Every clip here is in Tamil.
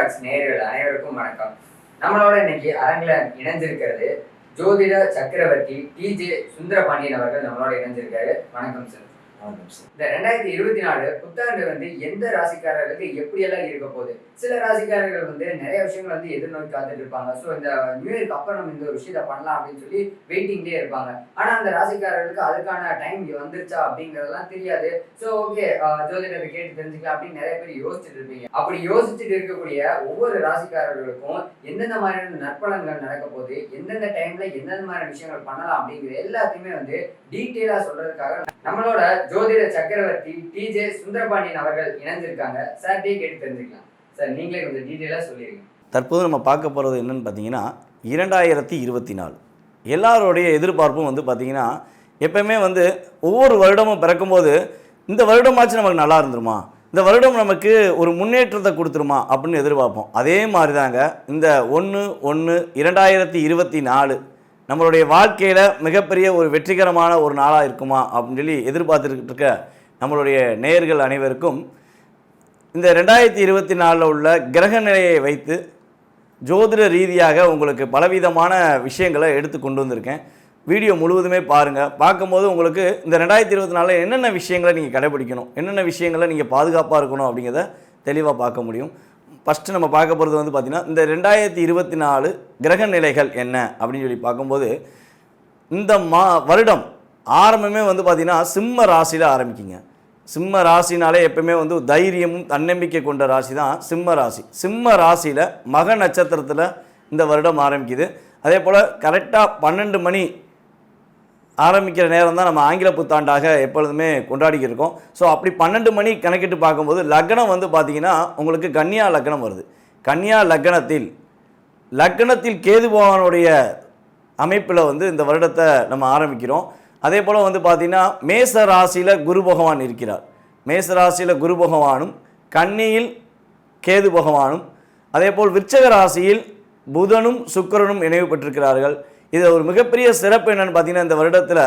டாக்ஸ் நேயர்கள் அனைவருக்கும் வணக்கம். நம்மளோட இன்னைக்கு அரங்கில இணைஞ்சிருக்கிறது ஜோதிட சக்கரவர்த்தி டிஜே சுந்தரபாண்டியன் அவர்கள் நம்மளோட இணைஞ்சிருக்காரு. வணக்கம் சார். இந்த 2024 புத்தாண்டு எந்த ராசிக்காரர்களுக்கு எப்படியெல்லாம் இருக்க போகுது? சில ராசிக்காரர்கள் நிறைய விஷயங்கள் எதிர்நோக்கி காத்துட்டு இருப்பாங்க. ஸோ இந்த நியூ இயர்க்கு அப்புறம் நம்ம இந்த ஒரு விஷயத்த பண்ணலாம் அப்படின்னு சொல்லி வெயிட்டிங்லேயே இருப்பாங்க. ஆனா அந்த ராசிக்காரர்களுக்கு அதுக்கான டைம் வந்துருச்சா அப்படிங்கறதெல்லாம் தெரியாது. ஸோ ஓகே, ஜோதிடத்தை கேட்டு தெரிஞ்சுக்கலாம் அப்படின்னு நிறைய பேர் யோசிச்சுட்டு இருப்பீங்க. அப்படி யோசிச்சுட்டு இருக்கக்கூடிய ஒவ்வொரு ராசிக்காரர்களுக்கும் எந்தெந்த மாதிரியான நற்பலன்கள் நடக்க போகுது, எந்தெந்த டைம்ல எந்தெந்த மாதிரியான விஷயங்கள் பண்ணலாம் அப்படிங்கிற எல்லாத்தையுமே டீட்டெயிலா சொல்றதுக்காக நம்மளோட ஜோதிட சக்கரவர்த்தி டிஜே சுந்தரபாண்டியன் அவர்கள் இணைஞ்சிருக்காங்க. சார் கேட்டு தெரிஞ்சுக்கலாம். சார் நீங்களே கொஞ்சம் டீட்டெயிலாக சொல்லிடுங்க. தற்போது நம்ம பார்க்க போகிறது என்னென்னு பார்த்தீங்கன்னா 2024 எல்லாருடைய எதிர்பார்ப்பும் பார்த்தீங்கன்னா எப்போயுமே ஒவ்வொரு வருடமும் பிறக்கும்போது இந்த வருடமாச்சு நமக்கு நல்லா இருந்துருமா, இந்த வருடம் நமக்கு ஒரு முன்னேற்றத்தை கொடுத்துருமா அப்படின்னு எதிர்பார்ப்போம். அதே மாதிரி தாங்க இந்த 1/1/2024 நம்மளுடைய வாழ்க்கையில் மிகப்பெரிய ஒரு வெற்றிகரமான ஒரு நாளாக இருக்குமா அப்படின்னு சொல்லி எதிர்பார்த்துக்கிட்டு இருக்க நம்மளுடைய நேயர்கள் அனைவருக்கும் இந்த 2024 உள்ள கிரக நிலையை வைத்து ஜோதிட ரீதியாக உங்களுக்கு பலவிதமான விஷயங்களை எடுத்து கொண்டு வந்திருக்கேன். வீடியோ முழுவதுமே பாருங்கள். பார்க்கும்போது உங்களுக்கு இந்த 2024 என்னென்ன விஷயங்களை நீங்கள் கடைபிடிக்கணும், என்னென்ன விஷயங்களை நீங்கள் பாதுகாப்பாக இருக்கணும் அப்படிங்கிறத தெளிவாக பார்க்க முடியும். ஃபஸ்ட்டு நம்ம பார்க்க போகிறது பார்த்திங்கன்னா இந்த 2024 கிரக நிலைகள் என்ன அப்படின்னு சொல்லி பார்க்கும்போது இந்த வருடம் ஆரம்பமே பார்த்திங்கன்னா சிம்ம ராசியில் ஆரம்பிக்குங்க. சிம்ம ராசினாலே எப்பவுமே தைரியமும் தன்னம்பிக்கை கொண்ட ராசி தான் சிம்ம ராசி. சிம்ம ராசியில் மக நட்சத்திரத்தில் இந்த வருடம் ஆரம்பிக்குது. அதே போல் கரெக்டாக 12 மணி ஆரம்பிக்கிற நேரம் தான் நம்ம ஆங்கில புத்தாண்டாக எப்பொழுதுமே கொண்டாடிக்கிட்டு இருக்கோம். ஸோ அப்படி 12 மணி கணக்கிட்டு பார்க்கும்போது லக்னம் பார்த்திங்கன்னா உங்களுக்கு கன்னியா லக்னம் வருது. கன்னியா லக்னத்தில் கேது பகவானுடைய அமைப்பில் இந்த வருடத்தை நம்ம ஆரம்பிக்கிறோம். அதே போல் பார்த்திங்கன்னா மேச ராசியில் குரு பகவான் இருக்கிறார். மேச ராசியில் குரு பகவானும் கன்னியில் கேது பகவானும் அதே போல் விருச்சக ராசியில் புதனும் சுக்கிரனும் இணைவு பெற்றிருக்கிறார்கள். இது ஒரு மிகப்பெரிய சிறப்பு என்னென்னு பார்த்தீங்கன்னா இந்த வருடத்தில்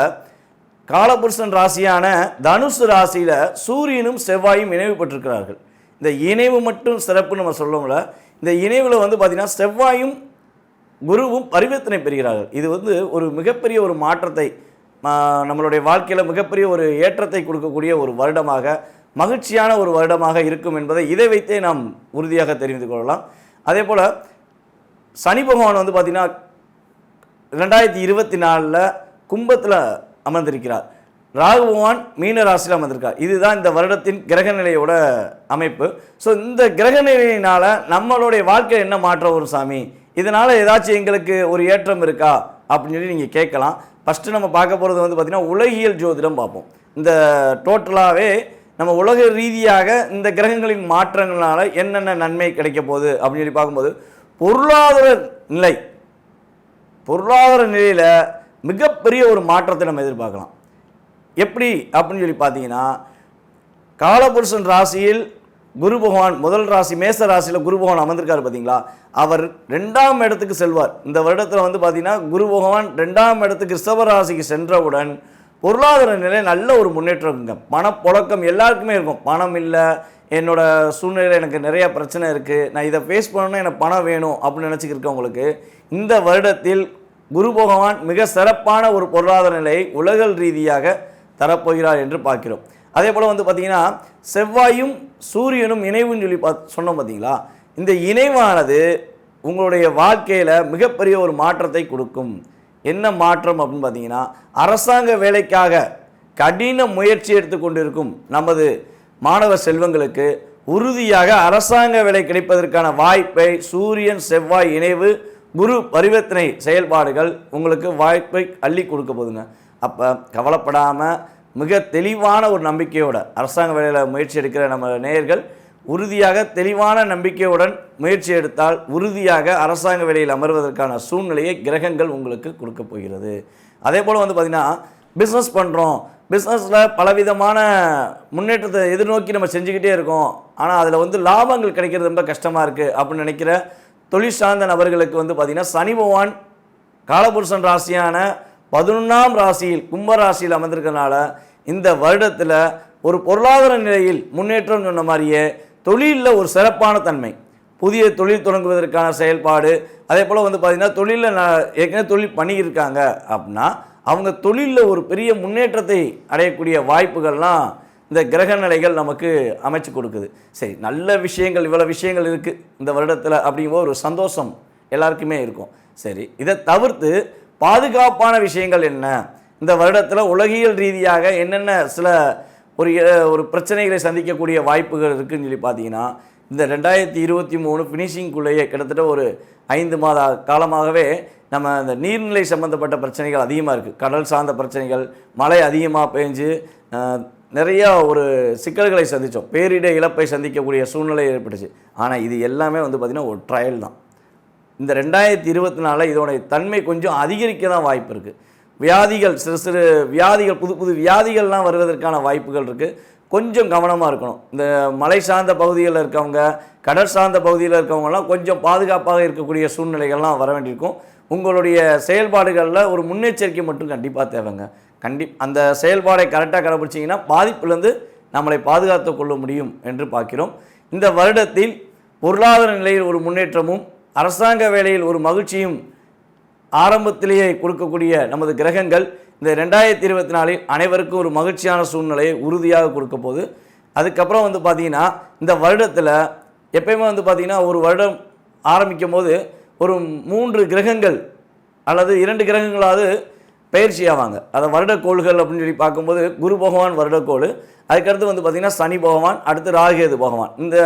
காலபுருஷன் ராசியான தனுசு ராசியில் சூரியனும் செவ்வாயும் இணைவு பெற்றிருக்கிறார்கள். இந்த இணைவு மட்டும் சிறப்புன்னு நம்ம சொல்லல, இந்த இணைவில் பார்த்திங்கன்னா செவ்வாயும் குருவும் பரிவர்த்தனை பெறுகிறார்கள். இது ஒரு மிகப்பெரிய ஒரு மாற்றத்தை நம்மளுடைய வாழ்க்கையில் மிகப்பெரிய ஒரு ஏற்றத்தை கொடுக்கக்கூடிய ஒரு வருடமாக, மகிழ்ச்சியான ஒரு வருடமாக இருக்கும் என்பதை இதை வைத்தே நாம் உறுதியாக தெரிந்து கொள்ளலாம். அதே போல் சனி பகவான் பார்த்திங்கன்னா 2024 கும்பத்தில் அமர்ந்திருக்கிறார். ராகு பகவான் மீன ராசியில் அமர்ந்திருக்கார். இதுதான் இந்த வருடத்தின் கிரக நிலையோட அமைப்பு. ஸோ இந்த கிரக நிலையினால் நம்மளுடைய வாழ்க்கையில் என்ன மாற்றம் வரும் சாமி, இதனால் ஏதாச்சும் எங்களுக்கு ஒரு ஏற்றம் இருக்கா அப்படின்னு சொல்லி நீங்கள் கேட்கலாம். ஃபஸ்ட்டு நம்ம பார்க்க போகிறது பார்த்திங்கன்னா உலகியல் ஜோதிடம் பார்ப்போம். இந்த டோட்டலாகவே நம்ம உலக ரீதியாக இந்த கிரகங்களின் மாற்றங்களால் என்னென்ன நன்மை கிடைக்க போகுது அப்படின்னு சொல்லி பார்க்கும்போது பொருளாதார நிலையில் மிகப்பெரிய ஒரு மாற்றத்தை நம்ம எதிர்பார்க்கலாம். எப்படி அப்படின்னு சொல்லி பார்த்தீங்கன்னா காலபுருஷன் ராசியில் குரு பகவான் முதல் ராசி மேச ராசியில் குரு பகவான் அமர்ந்திருக்காரு பார்த்தீங்களா, அவர் 2ஆம் இடத்துக்கு செல்வார். இந்த வருடத்தில் பார்த்தீங்கன்னா குரு பகவான் 2ஆம் இடத்துக்கு ரிஷப ராசிக்கு சென்றவுடன் பொருளாதார நிலை நல்ல ஒரு முன்னேற்றம் இருக்குங்க. பணப்புழக்கம் எல்லாருக்குமே இருக்கும். பணம் இல்லை, என்னோட சூழ்நிலையில் எனக்கு நிறையா பிரச்சனை இருக்குது, நான் இதை ஃபேஸ் பண்ணணும்னா எனக்கு பணம் வேணும் அப்படின்னு நினச்சிக்கிருக்கவங்களுக்கு இந்த வருடத்தில் குரு பகவான் மிக சிறப்பான ஒரு பொருளாதார நிலையை உலக ரீதியாக தரப்போகிறார் என்று பார்க்கிறோம். அதே போல் பார்த்திங்கன்னா செவ்வாயும் சூரியனும் இணைவுன்னு சொல்லி சொன்னோம் பார்த்தீங்களா, இந்த இணைவானது உங்களுடைய வாழ்க்கையில் மிகப்பெரிய ஒரு மாற்றத்தை கொடுக்கும். என்ன மாற்றம் அப்படின்னு பார்த்தீங்கன்னா அரசாங்க வேலைக்காக கடின முயற்சி எடுத்துக்கொண்டிருக்கும் நமது மாணவ செல்வங்களுக்கு உறுதியாக அரசாங்க வேலை கிடைப்பதற்கான வாய்ப்பை சூரியன் செவ்வாய் இணைவு குரு பரிவர்த்தனை செயல்பாடுகள் உங்களுக்கு வாய்ப்பை அள்ளி கொடுக்க போதுங்க. அப்போ கவலைப்படாமல் மிக தெளிவான ஒரு நம்பிக்கையோட அரசாங்க வேலையில் முயற்சி எடுக்கிற நம்ம நேயர்கள் உறுதியாக தெளிவான நம்பிக்கையுடன் முயற்சி எடுத்தால் உறுதியாக அரசாங்க வேலையில் அமர்வதற்கான சூழ்நிலையை கிரகங்கள் உங்களுக்கு கொடுக்க போகிறது. அதே போல் பார்த்திங்கன்னா பிஸ்னஸ் பண்ணுறோம், பிஸ்னஸில் பலவிதமான முன்னேற்றத்தை எதிர்நோக்கி நம்ம செஞ்சுக்கிட்டே இருக்கோம், ஆனால் அதில் லாபங்கள் கிடைக்கிறது ரொம்ப கஷ்டமாக இருக்குது அப்படின்னு நினைக்கிற தொழில் சார்ந்த நபர்களுக்கு பார்த்திங்கன்னா சனி பகவான் காலபுருஷன் ராசியான 11ஆம் ராசியில் கும்ப ராசியில் அமர்ந்திருக்கிறதுனால இந்த வருடத்தில் ஒரு பொருளாதார நிலையில் முன்னேற்றம் சொன்ன மாதிரியே தொழிலில் ஒரு சிறப்பான தன்மை, புதிய தொழில் தொடங்குவதற்கான செயல்பாடு, அதே போல் வந்து பார்த்திங்கன்னா தொழிலில் ஏற்கனவே தொழில் பண்ணியிருக்காங்க அப்படின்னா அவங்க தொழிலில் ஒரு பெரிய முன்னேற்றத்தை அடையக்கூடிய வாய்ப்புகள்லாம் இந்த கிரக நிலைகள் நமக்கு அமைச்சு கொடுக்குது. சரி, நல்ல விஷயங்கள் இவ்வளோ விஷயங்கள் இருக்குது இந்த வருடத்தில் அப்படிங்கும்போது ஒரு சந்தோஷம் எல்லாருக்குமே இருக்கும். சரி, இதை தவிர்த்து பாதுகாப்பான விஷயங்கள் என்ன, இந்த வருடத்தில் உலகியல் ரீதியாக என்னென்ன சில ஒரு பிரச்சனைகளை சந்திக்கக்கூடிய வாய்ப்புகள் இருக்குதுன்னு சொல்லி பார்த்தீங்கன்னா, இந்த 2023 ஃபினிஷிங்குள்ளேயே கிட்டத்தட்ட ஒரு 5 மாத காலமாகவே நம்ம இந்த நீர்நிலை சம்மந்தப்பட்ட பிரச்சனைகள் அதிகமாக இருக்குது. கடல் சார்ந்த பிரச்சனைகள், மழை அதிகமாக பெஞ்சு நிறையா ஒரு சிக்கல்களை சந்தித்தோம், பேரிட இழப்பை சந்திக்கக்கூடிய சூழ்நிலை ஏற்பட்டுச்சு. ஆனால் இது எல்லாமே வந்து பார்த்திங்கன்னா ஒரு ட்ரையல் தான். இந்த 2024 இதோடைய தன்மை கொஞ்சம் அதிகரிக்க தான் வாய்ப்பு இருக்குது. வியாதிகள், சிறு சிறு வியாதிகள், புது புது வியாதிகள்லாம் வருவதற்கான வாய்ப்புகள் இருக்குது. கொஞ்சம் கவனமாக இருக்கணும். இந்த மலை சார்ந்த பகுதிகளில் இருக்கவங்க, கடல் சார்ந்த பகுதியில் இருக்கவங்கலாம் கொஞ்சம் பாதுகாப்பாக இருக்கக்கூடிய சூழ்நிலைகள்லாம் வர வேண்டியிருக்கும். உங்களுடைய செயல்பாடுகளில் ஒரு முன்னெச்சரிக்கை மட்டும் கண்டிப்பாக தேவைங்க. அந்த செயல்பாடை கரெக்டாக கடைபிடிச்சிங்கன்னா பாதிப்புலேருந்து நம்மளை பாதுகாத்து கொள்ள முடியும் என்று பார்க்கிறோம். இந்த வருடத்தில் பொருளாதார நிலையில் ஒரு முன்னேற்றமும் அரசாங்க வேலையில் ஒரு மகிழ்ச்சியும் ஆரம்பத்திலேயே கொடுக்கக்கூடிய நமது கிரகங்கள் இந்த 2024 அனைவருக்கும் ஒரு மகிழ்ச்சியான சூழ்நிலையை உறுதியாக கொடுக்க போகுது. அதுக்கப்புறம் வந்து பார்த்திங்கன்னா இந்த வருடத்தில் எப்பயுமே வந்து பார்த்திங்கன்னா ஒரு வருடம் ஆரம்பிக்கும் போது ஒரு 3 கிரகங்கள் அல்லது 2 கிரகங்களாவது பயிற்சி ஆவாங்க. அதை வருடக்கோள்கள் அப்படின்னு சொல்லி பார்க்கும்போது குரு பகவான் வருடக்கோள், அதுக்கடுத்து வந்து பார்த்திங்கன்னா சனி பகவான், அடுத்து ராகுகேது பகவான். இந்த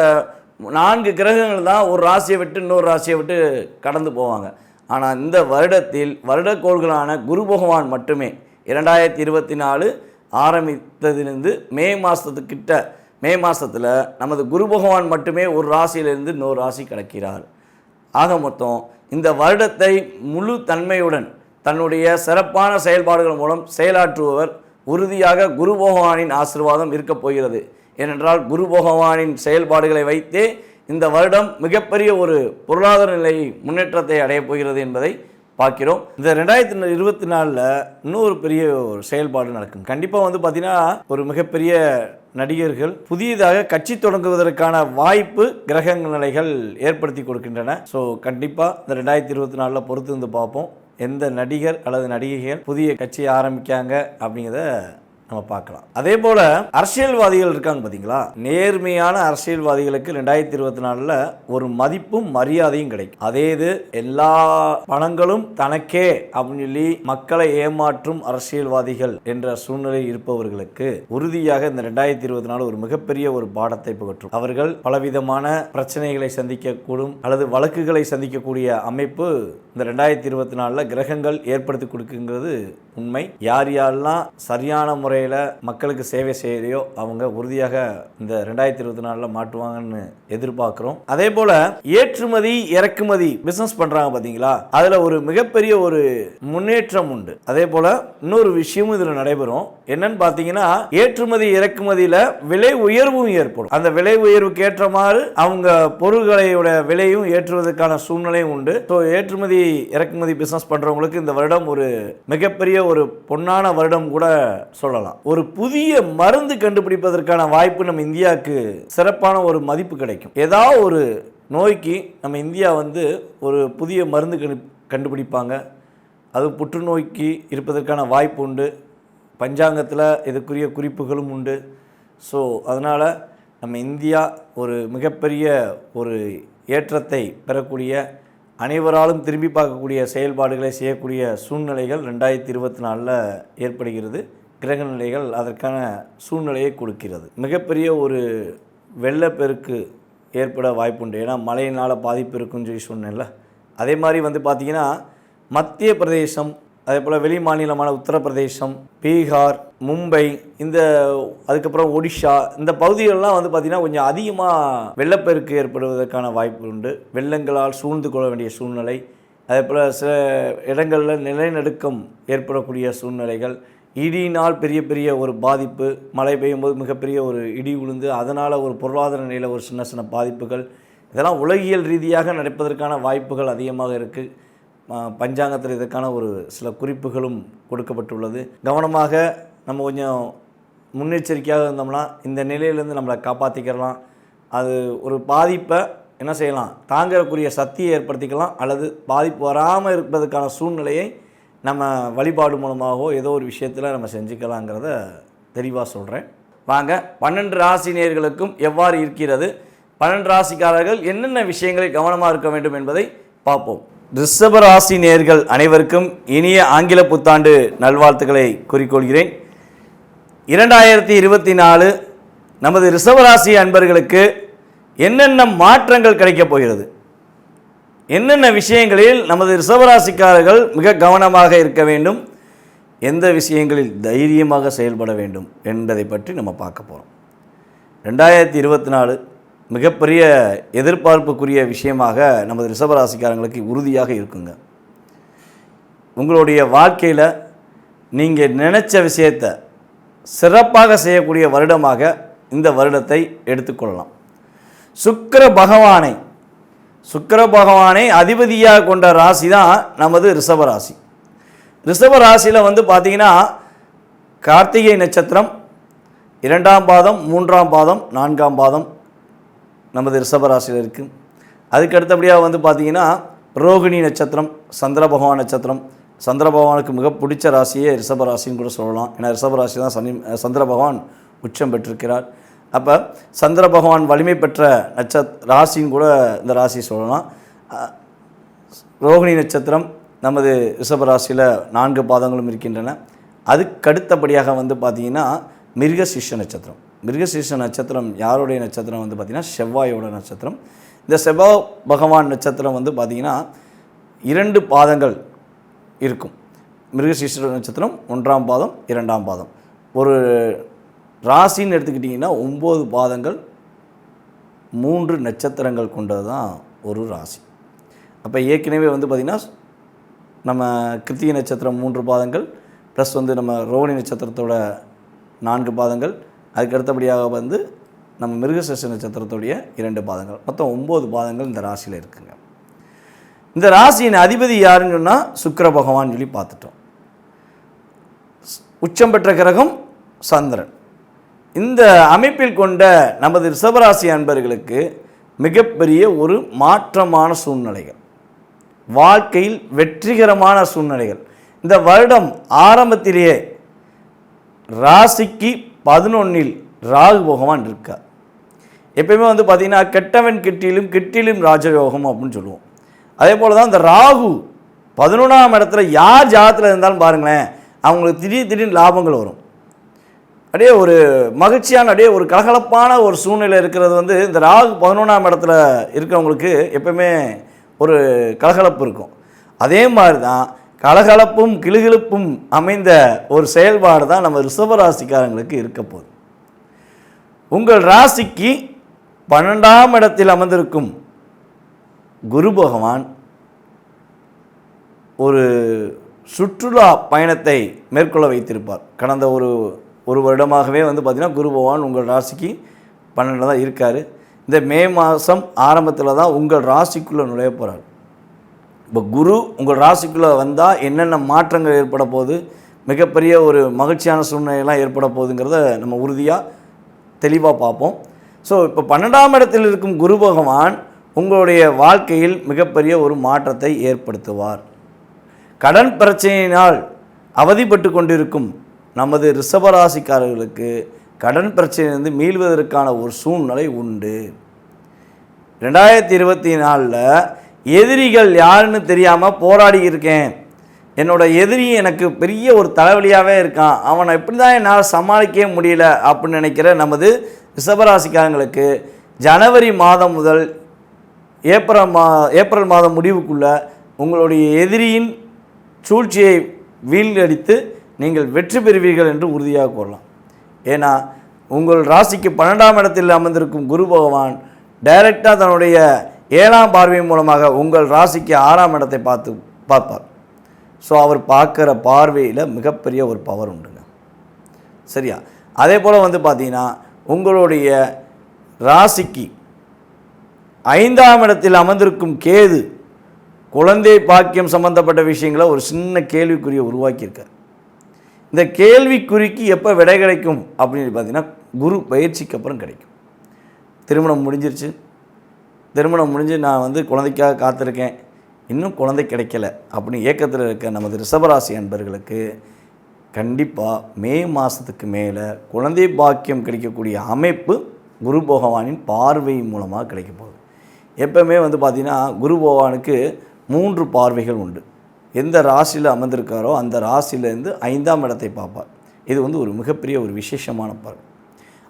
4 கிரகங்கள் தான் ஒரு ராசியை விட்டு இன்னொரு ராசியை விட்டு கடந்து போவாங்க. ஆனால் இந்த வருடத்தில் வருடக்கோள்களான குரு பகவான் மட்டுமே 2024 ஆரம்பித்ததிலிருந்து மே மாதத்தில் நமது குரு பகவான் மட்டுமே ஒரு ராசியிலிருந்து இன்னொரு ராசி கடக்கிறார். ஆக மொத்தம் இந்த வருடத்தை முழு தன்மையுடன் தன்னுடைய சிறப்பான செயல்பாடுகள் மூலம் செயலாற்றுபவர் உறுதியாக குரு பகவானின் ஆசீர்வாதம் இருக்கப் போகிறது. ஏனென்றால் குரு பகவானின் செயல்பாடுகளை வைத்தே இந்த வருடம் மிகப்பெரிய ஒரு பொருளாதார நிலை முன்னேற்றத்தை அடையப் போகிறது என்பதை பார்க்கிறோம். இந்த 2024 இன்னொரு பெரிய ஒரு செயல்பாடு நடக்கும். கண்டிப்பாக வந்து பார்த்திங்கன்னா ஒரு மிகப்பெரிய நடிகர்கள் புதியதாக கட்சி தொடங்குவதற்கான வாய்ப்பு கிரக நிலைகள் ஏற்படுத்தி கொடுக்கின்றன. ஸோ கண்டிப்பாக இந்த 2024 பொறுத்து வந்து பார்ப்போம் எந்த நடிகர் அல்லது நடிகைகள் புதிய கட்சியை ஆரம்பிக்காங்க அப்படிங்கிறத நம்ம பார்க்கலாம். அதே போல் அரசியல்வாதிகள் இருக்காங்க பார்த்தீங்களா, நேர்மையான அரசியல்வாதிகளுக்கு 2024 ஒரு மதிப்பும் மரியாதையும் கிடைக்கும். அதே இது எல்லா பணங்களும் தனக்கே அப்படின்னு சொல்லி மக்களை ஏமாற்றும் அரசியல்வாதிகள் என்ற சூழ்நிலை இருப்பவர்களுக்கு உறுதியாக இந்த 2024 ஒரு மிகப்பெரிய ஒரு பாடத்தை புகற்றும். அவர்கள் பலவிதமான பிரச்சனைகளை சந்திக்கக்கூடும் அல்லது வழக்குகளை சந்திக்கக்கூடிய அமைப்பு இந்த 2024 கிரகங்கள் ஏற்படுத்தி கொடுக்குங்கிறது உண்மை. யார் யாரெல்லாம் சரியான முறையில் மக்களுக்கு சேவை செய்யலையோ அவங்க உறுதியாக இந்த 2024 மாட்டுவாங்கன்னு எதிர்பார்க்கிறோம். அதே போல ஏற்றுமதி இறக்குமதி பிசினஸ் பண்றாங்க பாத்தீங்களா, அதுல ஒரு மிகப்பெரிய ஒரு முன்னேற்றம் உண்டு. அதே போல இன்னொரு விஷயமும் இதுல நடைபெறும். என்னன்னு பாத்தீங்கன்னா ஏற்றுமதி இறக்குமதியில விலை உயர்வும் ஏற்படும். அந்த விலை உயர்வுக்கு ஏற்ற மாதிரி அவங்க பொருள்களோட விலையும் ஏற்றுவதற்கான சூழ்நிலையும் உண்டு. ஸோ ஏற்றுமதி இறக்குமதி பிசினஸ் பண்றவங்களுக்கு இந்த வருடம் ஒரு மிகப்பெரிய ஒரு பொன்னான வருடம் கூட சொல்லலாம். ஒரு புதிய மருந்து கண்டுபிடிப்பதற்கான வாய்ப்பு நம்ம இந்தியாவுக்கு சிறப்பான ஒரு மதிப்பு கிடைக்கும். ஏதாவது ஒரு நோய்க்கு நம்ம இந்தியா வந்து ஒரு புதிய மருந்து கண்டுபிடிப்பாங்க. அது புற்றுநோய்க்கு இருப்பதற்கான வாய்ப்பு உண்டு. பஞ்சாங்கத்தில் இதுக்குரிய குறிப்புகளும் உண்டு. ஸோ அதனால் நம்ம இந்தியா ஒரு மிகப்பெரிய ஒரு ஏற்றத்தை பெறக்கூடிய, அனைவராலும் திரும்பி பார்க்கக்கூடிய செயல்பாடுகளை செய்யக்கூடிய சூழ்நிலைகள் 2024 ஏற்படுகிறது. கிரக நிலைகள் அதற்கான சூழ்நிலையை கொடுக்கிறது. மிகப்பெரிய ஒரு வெள்ளப்பெருக்கு ஏற்பட வாய்ப்புண்டு. ஏன்னா மழையினால் பாதிப்பு இருக்குன்னு சொல்லி சொன்னேன்ல. அதே மாதிரி வந்து பார்த்திங்கன்னா மத்திய பிரதேசம், அதே போல் வெளி மாநிலமான உத்தரப்பிரதேசம், பீகார், மும்பை, அதுக்கப்புறம் ஒடிஷா, இந்த பகுதிகளெலாம் வந்து பார்த்திங்கன்னா கொஞ்சம் அதிகமாக வெள்ளப்பெருக்கு ஏற்படுவதற்கான வாய்ப்பு உண்டு. வெள்ளங்களால் சூழ்ந்து கொள்ள வேண்டிய சூழ்நிலை, அதே போல் சில இடங்களில் நிலநடுக்கம் ஏற்படக்கூடிய சூழ்நிலைகள், இடியினால் பெரிய பெரிய ஒரு பாதிப்பு, மழை பெய்யும் போது மிகப்பெரிய ஒரு இடி விழுந்து அதனால் ஒரு பொருளாதார நிலையில் ஒரு சின்ன சின்ன பாதிப்புகள், இதெல்லாம் உலகியல் ரீதியாக நடப்பதற்கான வாய்ப்புகள் அதிகமாக இருக்குது. பஞ்சாங்கத்தில் இதற்கான ஒரு சில குறிப்புகளும் கொடுக்கப்பட்டுள்ளது. கவனமாக நம்ம கொஞ்சம் முன்னெச்சரிக்கையாக இருந்தோம்னா இந்த நிலையிலேருந்து நம்மளை காப்பாற்றிக்கிறலாம். அது ஒரு பாதிப்பை என்ன செய்யலாம், தாங்கக்கூடிய சக்தியை ஏற்படுத்திக்கலாம், அல்லது பாதிப்பு வராமல் இருப்பதற்கான சூழ்நிலையை நம்ம வழிபாடு மூலமாகவோ ஏதோ ஒரு விஷயத்தில் நம்ம செஞ்சுக்கலாங்கிறத தெளிவாக சொல்கிறேன். வாங்க 12 ராசி நேயர்களுக்கும் எவ்வாறு இருக்கிறது, 12 ராசிக்காரர்கள் என்னென்ன விஷயங்களை கவனமாக இருக்க வேண்டும் என்பதை பார்ப்போம். ரிஷப ராசி நேயர்கள் அனைவருக்கும் இனிய ஆங்கில புத்தாண்டு நல்வாழ்த்துக்களை கூறிக்கொள்கிறேன். 2024 நமது ரிஷபராசி அன்பர்களுக்கு என்னென்ன மாற்றங்கள் கிடைக்கப் போகிறது, என்னென்ன விஷயங்களில் நமது ரிஷபராசிக்காரர்கள் மிக கவனமாக இருக்க வேண்டும், எந்த விஷயங்களில் தைரியமாக செயல்பட வேண்டும் என்பதை பற்றி நம்ம பார்க்க போகிறோம். 2024 மிகப்பெரிய எதிர்பார்ப்புக்குரிய விஷயமாக நமது ரிஷபராசிக்காரங்களுக்கு உறுதியாக இருக்குங்க. உங்களுடைய வாழ்க்கையில் நீங்கள் நினச்ச விஷயத்தை சிறப்பாக செய்யக்கூடிய வருடமாக இந்த வருடத்தை எடுத்துக்கொள்ளலாம். சுக்கிர பகவானை அதிபதியாக கொண்ட ராசி தான் நமது ரிஷபராசி. ரிஷபராசியில் வந்து பார்த்திங்கன்னா கார்த்திகை நட்சத்திரம் 2ஆம் பாதம் 3ஆம் பாதம் 4ஆம் பாதம் நமது ரிஷபராசியில் இருக்குது. அதுக்கு அடுத்தபடியாக வந்து பார்த்திங்கன்னா ரோகிணி நட்சத்திரம், சந்திர பகவான் நட்சத்திரம். சந்திர பகவானுக்கு மிக பிடிச்ச ராசியே ரிஷபராசின்னு கூட சொல்லலாம். ஏன்னா ரிஷபராசி தான் சந்திர பகவான் உச்சம் பெற்றிருக்கிறார். அப்போ சந்திர பகவான் வலிமை பெற்ற ராசின்னு கூட இந்த ராசி சொல்லலாம். ரோகிணி நட்சத்திரம் நமது ரிஷபராசியில் 4 பாதங்களும் இருக்கின்றன. அதுக்கடுத்தபடியாக வந்து பார்த்திங்கன்னா மிருகசீர்ஷ நட்சத்திரம். மிருகசீர்ஷ நட்சத்திரம் யாருடைய நட்சத்திரம் வந்து பார்த்திங்கன்னா செவ்வாயோட நட்சத்திரம். இந்த செவ்வாய் பகவான் நட்சத்திரம் வந்து பார்த்திங்கன்னா 2 பாதங்கள் இருக்கும். மிருகசீர்ஷ நட்சத்திரம் 1ஆம் பாதம் 2ஆம் பாதம். ஒரு ராசின்னு எடுத்துக்கிட்டிங்கன்னா 9 பாதங்கள் 3 நட்சத்திரங்கள் கொண்டது தான் ஒரு ராசி. அப்போ ஏற்கனவே வந்து பார்த்திங்கன்னா நம்ம கிருத்திகை நட்சத்திரம் 3 பாதங்கள் ப்ளஸ் வந்து நம்ம ரோகிணி நட்சத்திரத்தோட 4 பாதங்கள், அதுக்கு அடுத்தபடியாக வந்து நம்ம மிருகசீர்ஷ நட்சத்திரத்துடைய 2 பாதங்கள், மொத்தம் 9 பாதங்கள் இந்த ராசியில் இருக்குங்க. இந்த ராசியின் அதிபதி யாருன்னு சொன்னால் சுக்கிர பகவான் சொல்லி பார்த்துட்டோம். உச்சம் பெற்ற கிரகம் சந்திரன். இந்த அமைப்பில் கொண்ட நமது ரிஷபராசி அன்பர்களுக்கு மிகப்பெரிய ஒரு மாற்றமான சூழ்நிலைகள், வாழ்க்கையில் வெற்றிகரமான சூழ்நிலைகள். இந்த வருடம் ஆரம்பத்திலேயே ராசிக்கு 11இல் ராகு பகவான் இருக்கார். எப்பயுமே வந்து பார்த்திங்கன்னா கெட்டவன் கிட்டிலும் ராஜயோகம் அப்படின்னு சொல்லுவோம். அதே போல் தான் இந்த ராகு 11ஆம் இடத்துல யார் ஜாதத்தில் இருந்தாலும் பாருங்களேன், அவங்களுக்கு திடீர்னு லாபங்கள் வரும். அப்படியே ஒரு மகிழ்ச்சியான அப்படியே ஒரு கலகலப்பான ஒரு சூழ்நிலை இருக்கிறது வந்து இந்த ராகு 11ஆம் இடத்துல இருக்கிறவங்களுக்கு எப்பவுமே ஒரு கலகலப்பு இருக்கும். அதே மாதிரி தான் கலகலப்பும் கிளுகிழுப்பும் அமைந்த ஒரு செயல்பாடு தான் நம்ம ரிஷபராசிக்காரங்களுக்கு இருக்க போகுது. உங்கள் ராசிக்கு 12ஆம் இடத்தில் அமர்ந்திருக்கும் குரு பகவான் ஒரு சுற்றுலா பயணத்தை மேற்கொள்ள வைத்திருப்பார். கடந்த ஒரு வருடமாகவே வந்து பார்த்திங்கன்னா குரு பகவான் உங்கள் ராசிக்கு 12 தான் இருக்கார். இந்த மே மாதம் ஆரம்பத்தில் தான் உங்கள் ராசிக்குள்ளே நுழைய போகிறார். இப்போ குரு உங்கள் ராசிக்குள்ளே வந்தால் என்னென்ன மாற்றங்கள் ஏற்பட போகுது, மிகப்பெரிய ஒரு மகிழ்ச்சியான சூழ்நிலையெல்லாம் ஏற்பட போகுதுங்கிறத நம்ம உறுதியாக தெளிவாக பார்ப்போம். ஸோ இப்போ 12ஆம் இடத்தில் இருக்கும் குரு பகவான் உங்களுடைய வாழ்க்கையில் மிகப்பெரிய ஒரு மாற்றத்தை ஏற்படுத்துவார். கடன் பிரச்சனையினால் அவதிப்பட்டு கொண்டிருக்கும் நமது ரிஷபராசிக்காரர்களுக்கு கடன் பிரச்சனையிலிருந்து மீள்வதற்கான ஒரு சூழ்நிலை உண்டு. 2024 எதிரிகள் யாருன்னு தெரியாமல் போராடி இருக்கேன், என்னோடய எதிரி எனக்கு பெரிய ஒரு தலைவலியாகவே இருக்கான், அவனை எப்படி தான் என்னால் சமாளிக்கவே முடியல அப்படின்னு நினைக்கிற நமது ரிஷபராசிக்காரங்களுக்கு ஜனவரி மாதம் முதல் ஏப்ரல் மாதம் முடிவுக்குள்ளே உங்களுடைய எதிரியின் சூழ்ச்சியை வீழ்கடித்து நீங்கள் வெற்றி பெறுவீர்கள் என்று உறுதியாக கூறலாம். ஏன்னா உங்கள் ராசிக்கு 12ஆம் இடத்தில் அமர்ந்திருக்கும் குரு பகவான் டைரெக்டாக தன்னுடைய 7ஆம் பார்வை மூலமாக உங்கள் ராசிக்கு 6ஆம் இடத்தை பார்ப்பார். ஸோ அவர் பார்க்குற பார்வையில் மிகப்பெரிய ஒரு பவர் உண்டுங்க. சரியா? அதே போல் வந்து பார்த்திங்கன்னா உங்களுடைய ராசிக்கு 5ஆம் இடத்தில் அமர்ந்திருக்கும் கேது குழந்தை பாக்கியம் சம்பந்தப்பட்ட விஷயங்களை ஒரு சின்ன கேள்விக்குறியை உருவாக்கியிருக்கார். இந்த கேள்விக்குறிக்கு எப்போ விடை கிடைக்கும் அப்படின்னு பார்த்தீங்கன்னா குரு பயிற்சிக்கு அப்புறம் கிடைக்கும். திருமணம் முடிஞ்சிருச்சு, திருமணம் முடிஞ்சு நான் வந்து குழந்தைக்காக காத்திருக்கேன், இன்னும் குழந்தை கிடைக்கல அப்படின்னு ஏக்கத்தில் இருக்க நமது ரிஷபராசி அன்பர்களுக்கு கண்டிப்பாக மே மாதத்துக்கு மேலே குழந்தை பாக்கியம் கிடைக்கக்கூடிய அமைப்பு குரு பகவானின் பார்வை மூலமாக கிடைக்க போகுது. எப்பவுமே வந்து பார்த்திங்கன்னா குரு பகவானுக்கு 3 பார்வைகள் உண்டு. எந்த ராசியில் அமர்ந்திருக்காரோ அந்த ராசியிலேருந்து 5ஆம் இடத்தை பார்ப்பார். இது வந்து ஒரு மிகப்பெரிய ஒரு விசேஷமான பார்வை.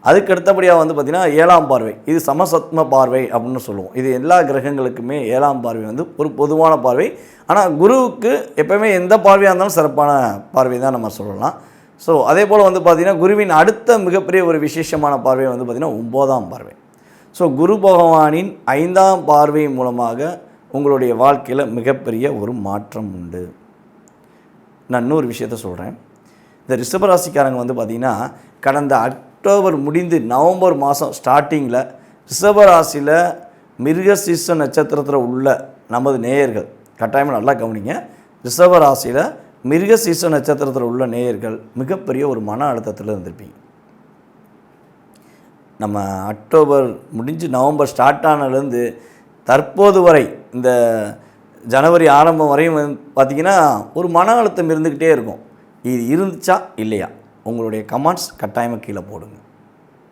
அதுக்கு அடுத்தபடியாக வந்து பார்த்திங்கன்னா 7ஆம் பார்வை, இது சமசத்ம பார்வை அப்படின்னு சொல்லுவோம். இது எல்லா கிரகங்களுக்குமே 7ஆம் பார்வை வந்து ஒரு பொதுவான பார்வை. ஆனால் குருவுக்கு எப்போவுமே எந்த பார்வையாக இருந்தாலும் சிறப்பான பார்வை தான் நம்ம சொல்லலாம். ஸோ அதே போல் வந்து பார்த்திங்கன்னா குருவின் அடுத்த மிகப்பெரிய ஒரு விசேஷமான பார்வை வந்து பார்த்திங்கன்னா 9ஆம் பார்வை. ஸோ குரு பகவானின் 5ஆம் பார்வை மூலமாக உங்களுடைய வாழ்க்கையில் மிகப்பெரிய ஒரு மாற்றம் உண்டு. நான் இன்னொரு விஷயத்த சொல்கிறேன். இந்த ரிஷபராசிக்காரங்க வந்து பார்த்திங்கன்னா கடந்த அக்டோபர் முடிந்து நவம்பர் மாதம் ஸ்டார்டிங்கில் ரிஷபராசியில் மிருகசீர்ஷ நட்சத்திரத்தில் உள்ள நமது நேயர்கள் கட்டாயமாக நல்லா கவனிங்க. ரிஷபராசியில் மிருகசீர்ஷ நட்சத்திரத்தில் உள்ள நேயர்கள் மிகப்பெரிய ஒரு மன அழுத்தத்தில் இருந்திருப்பீங்க. நம்ம அக்டோபர் முடிஞ்சு நவம்பர் ஸ்டார்ட் ஆனதுலேருந்து தற்போது வரை இந்த ஜனவரி ஆரம்பம் வரையும் பார்த்திங்கன்னா ஒரு மன அழுத்தம் இருந்துக்கிட்டே இருக்கும். இது இருந்துச்சா இல்லையா? உங்களுடைய கமெண்ட்ஸ் கட்டாயமாக கீழே போடுங்க.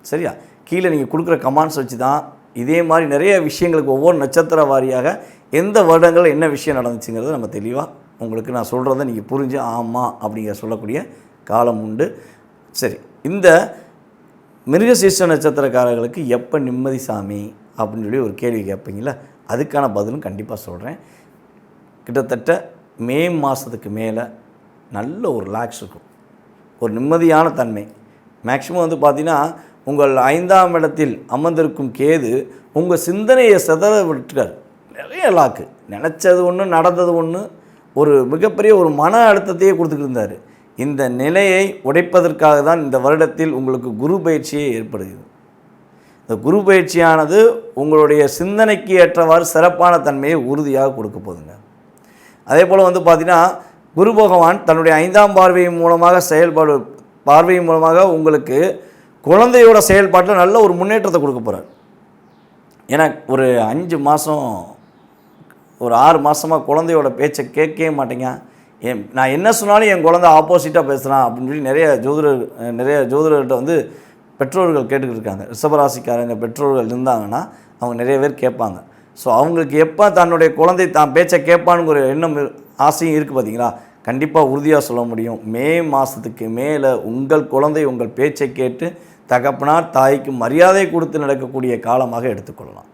சரியா? கீழே நீங்கள் கொடுக்குற கமெண்ட்ஸ் வச்சு தான் இதே மாதிரி நிறைய விஷயங்களுக்கு ஒவ்வொரு நட்சத்திர வாரியாக எந்த வருடங்கள் என்ன விஷயம் நடந்துச்சுங்கிறத நம்ம தெளிவாக உங்களுக்கு நான் சொல்கிறத நீங்கள் புரிஞ்சு ஆமாம் அப்படிங்கிற சொல்லக்கூடிய காலம் உண்டு. சரி, இந்த மிருகசீர்ஷ நட்சத்திரக்காரர்களுக்கு எப்போ நிம்மதி சாமி அப்படின்னு சொல்லி ஒரு கேள்வி கேட்பீங்களா? அதுக்கான பதிலும் கண்டிப்பாக சொல்கிறேன். கிட்டத்தட்ட மே மாதத்துக்கு மேலே நல்ல ஒரு ரிலாக்ஸ் இருக்கும், ஒரு நிம்மதியான தன்மை. மேக்ஸிமம் வந்து பார்த்திங்கன்னா உங்கள் 5ஆம் இடத்தில் அமர்ந்திருக்கும் கேது உங்கள் சிந்தனையை சிதற விட்டுறார். நிறைய லாக்கு, நினச்சது ஒன்று நடந்தது ஒன்று, ஒரு மிகப்பெரிய ஒரு மன அழுத்தத்தையே கொடுத்துக்கிட்டு இருந்தார். இந்த நிலையை உடைப்பதற்காக தான் இந்த வருடத்தில் உங்களுக்கு குரு பயிற்சியே ஏற்படுகிறது. இந்த குரு பயிற்சியானது உங்களுடைய சிந்தனைக்கு ஏற்றவாறு சிறப்பான தன்மையை உறுதியாக கொடுக்க போதுங்க. அதே போல் வந்து பார்த்திங்கன்னா குரு பகவான் தன்னுடைய 5ஆம் பார்வையின் மூலமாக உங்களுக்கு குழந்தையோட செயல்பாட்டில் நல்ல ஒரு முன்னேற்றத்தை கொடுக்க போகிறார். ஏன்னா ஒரு 5 மாதம் ஒரு 6 மாதமாக குழந்தையோட பேச்சை கேட்கவே மாட்டேங்க, நான் என்ன சொன்னாலும் என் குழந்தை ஆப்போசிட்டாக பேசுகிறான் அப்படின்னு சொல்லி நிறைய ஜோதிடர்கிட்ட வந்து பெற்றோர்கள் கேட்டுக்கிட்டு இருக்காங்க. ரிஷபராசிக்காரங்க பெற்றோர்கள் இருந்தாங்கன்னா அவங்க நிறைய பேர் கேட்பாங்க. ஸோ அவங்களுக்கு எப்போ தன்னுடைய குழந்தை தான் பேச்சை கேட்பானுங்கிற எண்ணம் ஆசையும் இருக்குது பார்த்தீங்களா? கண்டிப்பாக உறுதியாக சொல்ல முடியும், மே மாதத்துக்கு மேலே உங்கள் குழந்தை உங்கள் பேச்சை கேட்டு தகப்பனார் தாய்க்கு மரியாதை கொடுத்து நடக்கக்கூடிய காலமாக எடுத்துக்கொள்ளலாம்.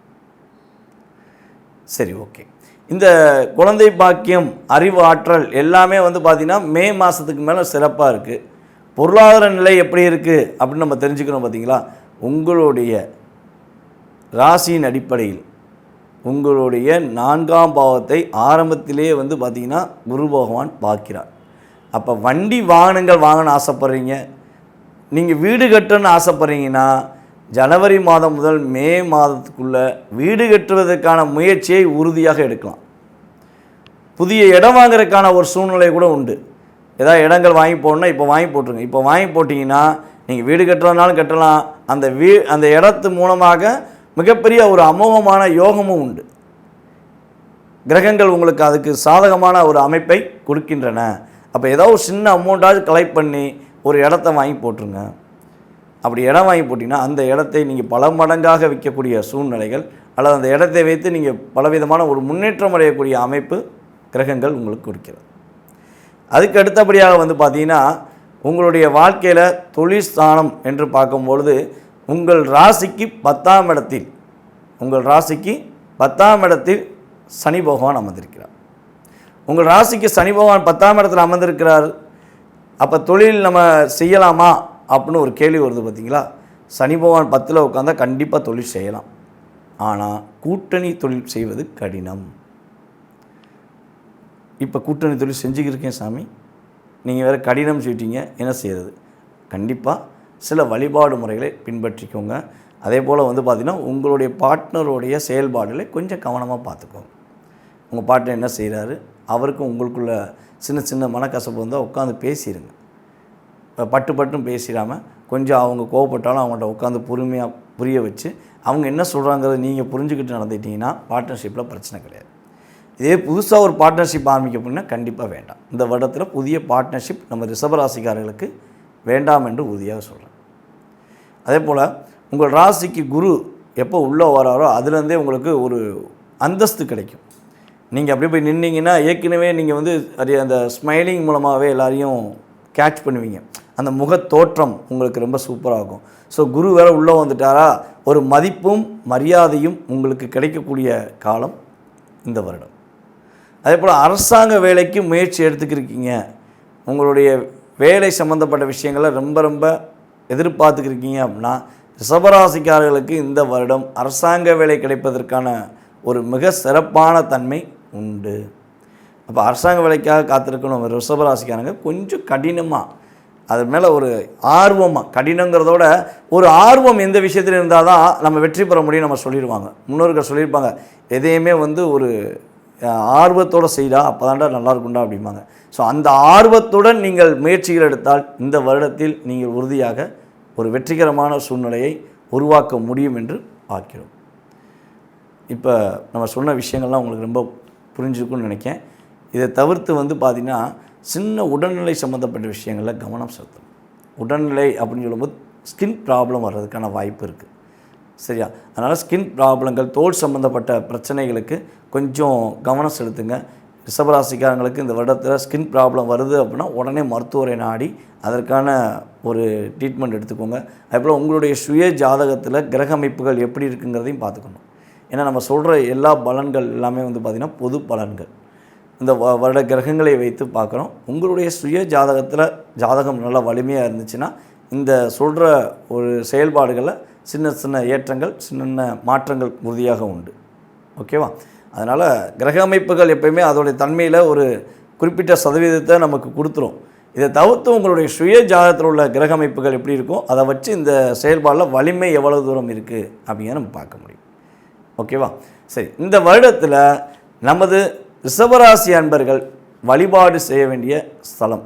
சரி, ஓகே. இந்த குழந்தை பாக்கியம், அறிவு, ஆற்றல் எல்லாமே வந்து பார்த்திங்கன்னா மே மாதத்துக்கு மேலே சிறப்பாக இருக்குது. பொருளாதார நிலை எப்படி இருக்குது அப்படின்னு நம்ம தெரிஞ்சுக்கணும். பார்த்தீங்களா, உங்களுடைய ராசியின் அடிப்படையில் உங்களுடைய 4ஆம் பாவத்தை ஆரம்பத்திலே வந்து பார்த்திங்கன்னா குரு பகவான் பார்க்கிறார். அப்போ வண்டி வாகனங்கள் வாங்கணும்னு ஆசைப்பட்றீங்க, நீங்கள் வீடு கட்டணும்னு ஆசைப்பட்றீங்கன்னா ஜனவரி மாதம் முதல் மே மாதத்துக்குள்ளே வீடு கட்டுவதற்கான முயற்சியை உறுதியாக எடுக்கலாம். புதிய இடம் வாங்குறதுக்கான ஒரு சூழ்நிலை கூட உண்டு. ஏதாவது இடங்கள் வாங்கி போடணுன்னா இப்போ வாங்கி போட்டுருங்க. இப்போ வாங்கி போட்டிங்கன்னா நீங்கள் வீடு கட்டுறதுனாலும் கட்டலாம். அந்த இடத்து மூலமாக மிகப்பெரிய ஒரு அமோகமான யோகமும் உண்டு. கிரகங்கள் உங்களுக்கு அதுக்கு சாதகமான ஒரு அமைப்பை கொடுக்கின்றன. அப்போ ஏதோ ஒரு சின்ன அமௌண்ட்டாவது கலெக்ட் பண்ணி ஒரு இடத்த வாங்கி போட்டுருங்க. அப்படி இடம் வாங்கி போட்டிங்கன்னா அந்த இடத்தை நீங்கள் பல மடங்காக விற்கக்கூடிய சூழ்நிலைகள் அல்லது அந்த இடத்தை வைத்து நீங்கள் பலவிதமான ஒரு முன்னேற்றம் அடையக்கூடிய அமைப்பு கிரகங்கள் உங்களுக்கு கொடுக்கிறது. அதுக்கு அடுத்தபடியாக வந்து பார்த்திங்கன்னா உங்களுடைய வாழ்க்கையில் தொழில் ஸ்தானம் என்று பார்க்கும்பொழுது உங்கள் ராசிக்கு 10ஆம் இடத்தில் சனி பகவான் அமர்ந்திருக்கிறார். உங்கள் ராசிக்கு சனி பகவான் 10ஆம் இடத்தில் அமர்ந்திருக்கிறார். அப்போ தொழில் நம்ம செய்யலாமா அப்படின்னு ஒரு கேள்வி வருது பார்த்தீங்களா? சனி பகவான் 10ல் உட்காந்தா கண்டிப்பாக தொழில் செய்யலாம். ஆனால் கூட்டணி தொழில் செய்வது கடினம். இப்போ கூட்டணி தொழில் செஞ்சுக்கிருக்கேன் சாமி, நீங்கள் வேறு கடினம் சொல்லிட்டீங்க, என்ன செய்கிறது? கண்டிப்பாக சில வழிபாடு முறைகளை பின்பற்றிக்கோங்க. அதே போல் வந்து பார்த்திங்கன்னா உங்களுடைய பார்ட்னருடைய செயல்பாடுகளை கொஞ்சம் கவனமாக பார்த்துக்கோங்க. உங்கள் பார்ட்னர் என்ன செய்கிறாரு, அவருக்கும் உங்களுக்குள்ள சின்ன சின்ன மனக்கசப்பு வந்தால் உட்காந்து பேசிடுங்க. பட்டுன்னு பேசிடாமல் கொஞ்சம் அவங்க கோவப்பட்டாலும் அவங்கள்ட்ட உட்காந்து பொறுமையாக புரிய வச்சு அவங்க என்ன சொல்கிறாங்கிறத நீங்கள் புரிஞ்சுக்கிட்டு நடந்துக்கிட்டிங்கன்னா பார்ட்னர்ஷிப்பில் பிரச்சனை கிடையாது. இதே புதுசாக ஒரு பார்ட்னர்ஷிப் ஆரம்பிக்க அப்படின்னா கண்டிப்பாக வேண்டாம். இந்த வருடத்தில் புதிய பார்ட்னர்ஷிப் நம்ம ரிஷபராசிக்காரர்களுக்கு வேண்டாம் என்று உறுதியாக சொல்கிறேன். அதே போல் உங்கள் ராசிக்கு குரு எப்போ உள்ளே வராரோ அதுலேருந்தே உங்களுக்கு ஒரு அந்தஸ்து கிடைக்கும். நீங்கள் அப்படியே போய் நின்னீங்கன்னா ஏற்கனவே நீங்கள் வந்து அந்த ஸ்மைலிங் மூலமாகவே எல்லாரையும் கேட்ச் பண்ணுவீங்க. அந்த முகத் தோற்றம் உங்களுக்கு ரொம்ப சூப்பராகும். ஸோ குரு வேறு உள்ளே வந்துட்டாரா, ஒரு மதிப்பும் மரியாதையும் உங்களுக்கு கிடைக்கக்கூடிய காலம் இந்த வருடம். அதே போல் அரசாங்க வேலைக்கு முயற்சி எடுத்துக்கிருக்கீங்க, உங்களுடைய வேலை சம்மந்தப்பட்ட விஷயங்களை ரொம்ப ரொம்ப எதிர்பார்த்துக்கிருக்கீங்க அப்படின்னா ரிஷபராசிக்காரர்களுக்கு இந்த வருடம் அரசாங்க வேலை கிடைப்பதற்கான ஒரு மிக சிறப்பான தன்மை உண்டு. அப்போ அரசாங்க வேலைக்காக காத்திருக்கணும் ரிஷபராசிக்காரங்க கொஞ்சம் கடினமாக அது மேலே ஒரு ஆர்வமாக, கடினங்கிறதோட ஒரு ஆர்வம் எந்த விஷயத்தில் இருந்தால் தான் நம்ம வெற்றி பெற முடியும் நம்ம சொல்லிடுவாங்க. முன்னோர்கள் சொல்லியிருப்பாங்க, எதையுமே வந்து ஒரு ஆர்வத்தோடு செய்தா அப்போ தாண்டா நல்லாயிருக்குண்டா அப்படிம்பாங்க. ஸோ அந்த ஆர்வத்துடன் நீங்கள் முயற்சிகள் எடுத்தால் இந்த வருடத்தில் நீங்கள் உறுதியாக ஒரு வெற்றிகரமான சூழ்நிலையை உருவாக்க முடியும் என்று பார்க்கிறோம். இப்போ நம்ம சொன்ன விஷயங்கள்லாம் உங்களுக்கு ரொம்ப புரிஞ்சுருக்குன்னு நினைக்கிறேன். இதை தவிர்த்து வந்து பார்த்திங்கன்னா சின்ன உடல்நிலை சம்மந்தப்பட்ட விஷயங்களில் கவனம் செலுத்தணும். உடல்நிலை அப்படின்னு சொல்லும்போது ஸ்கின் ப்ராப்ளம் வர்றதுக்கான வாய்ப்பு இருக்குது. சரியா? அதனால் ஸ்கின் ப்ராப்ளங்கள், தோல் சம்மந்தப்பட்ட பிரச்சனைகளுக்கு கொஞ்சம் கவனம் செலுத்துங்க. ரிஷபராசிக்காரங்களுக்கு இந்த வருடத்தில் ஸ்கின் ப்ராப்ளம் வருது அப்படின்னா உடனே மருத்துவரை நாடி அதற்கான ஒரு ட்ரீட்மெண்ட் எடுத்துக்கோங்க. அதேபோல் உங்களுடைய சுய ஜாதகத்தில் கிரக அமைப்புகள் எப்படி இருக்குங்கிறதையும் பார்த்துக்கணும். ஏன்னா நம்ம சொல்கிற எல்லா பலன்கள் எல்லாமே வந்து பார்த்திங்கன்னா பொது பலன்கள். இந்த வருட கிரகங்களை வைத்து பார்க்குறோம். உங்களுடைய சுய ஜாதகத்தில் ஜாதகம் நல்லா வலிமையாக இருந்துச்சுன்னா இந்த சொல்கிற ஒரு செயல்பாடுகளில் சின்ன சின்ன ஏற்றங்கள், சின்ன மாற்றங்கள் உறுதியாக உண்டு. ஓகேவா? அதனால் கிரக அமைப்புகள் எப்பயுமே அதோடைய தன்மையில் ஒரு குறிப்பிட்ட சதவீதத்தை நமக்கு கொடுத்துரும். இதை தவிர்த்து உங்களுடைய சுய ஜாதகத்தில் உள்ள கிரக அமைப்புகள் எப்படி இருக்கும் அதை வச்சு இந்த செயல்பாடில் வலிமை எவ்வளோ தூரம் இருக்குது அப்படிங்கிறத நம்ம பார்க்க முடியும். ஓகேவா? சரி, இந்த வருடத்தில் நமது ரிஷபராசி அன்பர்கள் வழிபாடு செய்ய வேண்டிய ஸ்தலம்,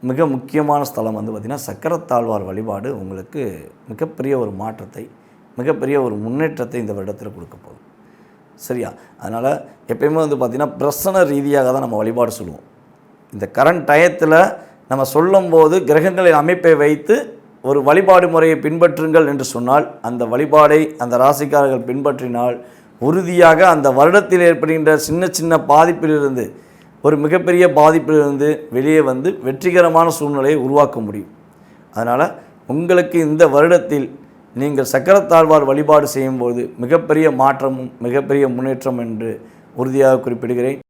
மிக முக்கியமான ஸ்தலம் வந்து பார்த்திங்கன்னா சக்கரத்தாழ்வார் வழிபாடு உங்களுக்கு மிகப்பெரிய ஒரு மாற்றத்தை, மிகப்பெரிய ஒரு முன்னேற்றத்தை இந்த வருடத்தில் கொடுக்க போகுது. சரியா? அதனால் எப்பயுமே வந்து பார்த்திங்கன்னா பிரசன ரீதியாக தான் நம்ம வழிபாடு சொல்லுவோம். இந்த கரண்ட் டயத்தில் நம்ம சொல்லும்போது கிரகங்களின் அமைப்பை வைத்து ஒரு வழிபாடு முறையை பின்பற்றுங்கள் என்று சொன்னால் அந்த வழிபாடை அந்த ராசிக்காரர்கள் பின்பற்றினால் உறுதியாக அந்த வருடத்தில் ஏற்படுகின்ற சின்ன சின்ன பாதிப்பிலிருந்து ஒரு மிகப்பெரிய பாதிப்பிலிருந்து வெளியே வந்து வெற்றிகரமான சூழ்நிலையை உருவாக்க முடியும். அதனால் உங்களுக்கு இந்த வருடத்தில் நீங்கள் சக்கரத்தாழ்வார் வழிபாடு செய்யும்போது மிகப்பெரிய மாற்றமும் மிகப்பெரிய முன்னேற்றம் என்று உறுதியாக குறிப்பிடுகிறேன்.